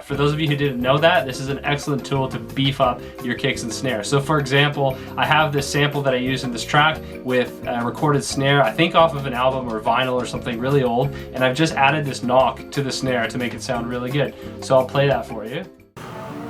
For those of you who didn't know that, this is an excellent tool to beef up your kicks and snares. So for example, I have this sample that I use in this track with a recorded snare, I think off of an album or vinyl or something really old, and I've just added this knock to the snare to make it sound really good. So I'll play that for you.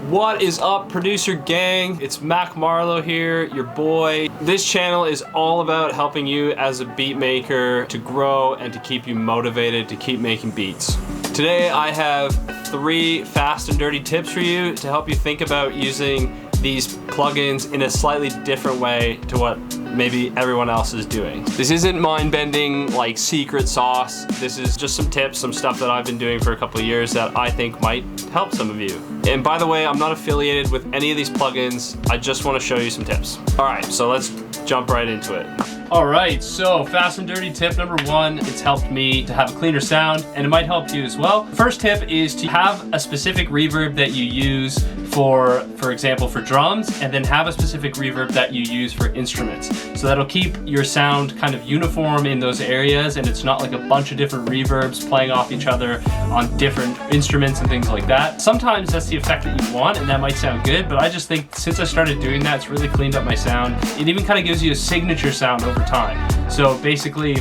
What is up, producer gang? It's Mac Marlowe here, your boy. This channel is all about helping you as a beat maker to grow and to keep you motivated to keep making beats. Today I have 3 fast and dirty tips for you to help you think about using these plugins in a slightly different way to what maybe everyone else is doing. This isn't mind-bending like secret sauce. This is just some tips, some stuff that I've been doing for a couple of years that I think might help some of you. And by the way, I'm not affiliated with any of these plugins. I just want to show you some tips. All right, so let's jump right into it. All right, so fast and dirty tip number 1, it's helped me to have a cleaner sound, and it might help you as well. First tip is to have a specific reverb that you use for example, for drums, and then have a specific reverb that you use for instruments. So that'll keep your sound kind of uniform in those areas, and it's not like a bunch of different reverbs playing off each other on different instruments and things like that. Sometimes that's the effect that you want, and that might sound good, but I just think since I started doing that, it's really cleaned up my sound. It even kind of gives you a signature sound over time. So basically,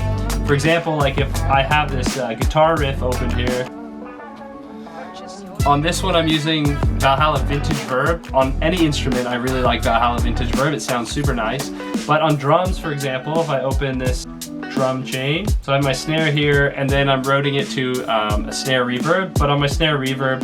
for example, like if I have this guitar riff open here, on this one I'm using Valhalla Vintage Verb. On any instrument I really like Valhalla Vintage Verb, it sounds super nice. But on drums, for example, if I open this drum chain, so I have my snare here and then I'm routing it to a snare reverb, but on my snare reverb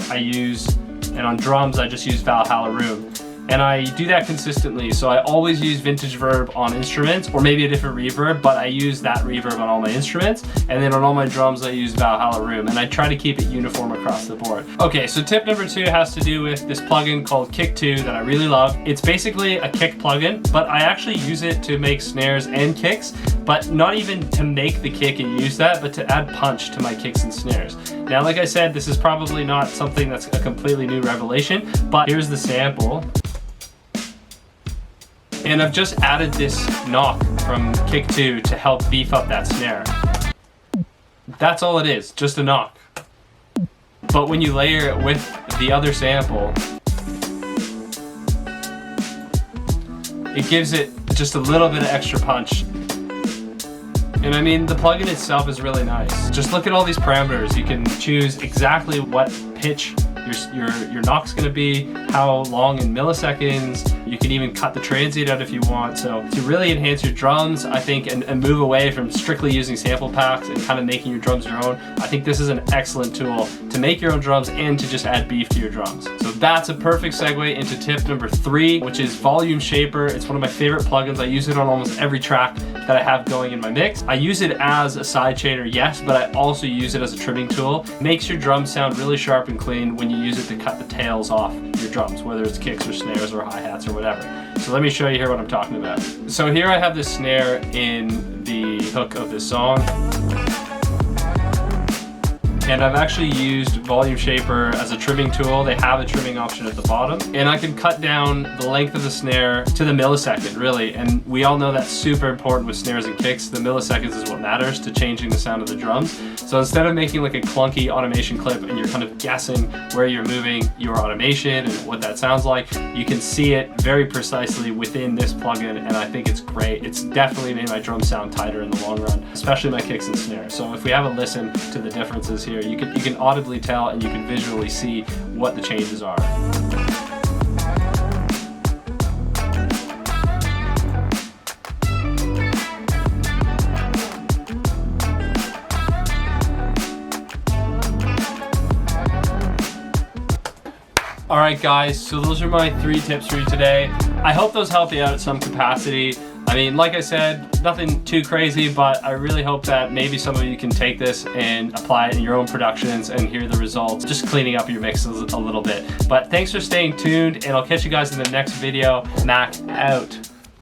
and on drums I just use Valhalla Room. And I do that consistently, so I always use Vintage Verb on instruments, or maybe a different reverb, but I use that reverb on all my instruments, and then on all my drums I use Valhalla Room, and I try to keep it uniform across the board. Okay, so tip number 2 has to do with this plugin called Kick 2 that I really love. It's basically a kick plugin, but I actually use it to make snares and kicks, but not even to make the kick and use that, but to add punch to my kicks and snares. Now, like I said, this is probably not something that's a completely new revelation, but here's the sample. And I've just added this knock from Kick 2 to help beef up that snare. That's all it is, just a knock. But when you layer it with the other sample, it gives it just a little bit of extra punch. And I mean, the plugin itself is really nice. Just look at all these parameters. You can choose exactly what pitch your knock's gonna be, how long in milliseconds. You can even cut the transient out if you want. So to really enhance your drums, I think, and move away from strictly using sample packs and kind of making your drums your own, I think this is an excellent tool to make your own drums and to just add beef to your drums. So that's a perfect segue into tip number 3, which is Volume Shaper. It's one of my favorite plugins. I use it on almost every track that I have going in my mix. I use it as a sidechainer, yes, but I also use it as a trimming tool. It makes your drums sound really sharp and clean when you use it to cut the tails off your drums, whether it's kicks or snares or hi-hats or whatever. So let me show you here what I'm talking about. So here I have this snare in the hook of this song. And I've actually used Volume Shaper as a trimming tool. They have a trimming option at the bottom. And I can cut down the length of the snare to the millisecond, really. And we all know that's super important with snares and kicks. The milliseconds is what matters to changing the sound of the drums. So instead of making like a clunky automation clip and you're kind of guessing where you're moving your automation and what that sounds like, you can see it very precisely within this plugin, and I think it's great. It's definitely made my drums sound tighter in the long run, especially my kicks and snares. So if we have a listen to the differences here, you can audibly tell and you can visually see what the changes are. Alright guys, so those are my 3 tips for you today. I hope those help you out at some capacity. I mean, like I said, nothing too crazy, but I really hope that maybe some of you can take this and apply it in your own productions and hear the results, just cleaning up your mixes a little bit. But thanks for staying tuned, and I'll catch you guys in the next video. Mac out.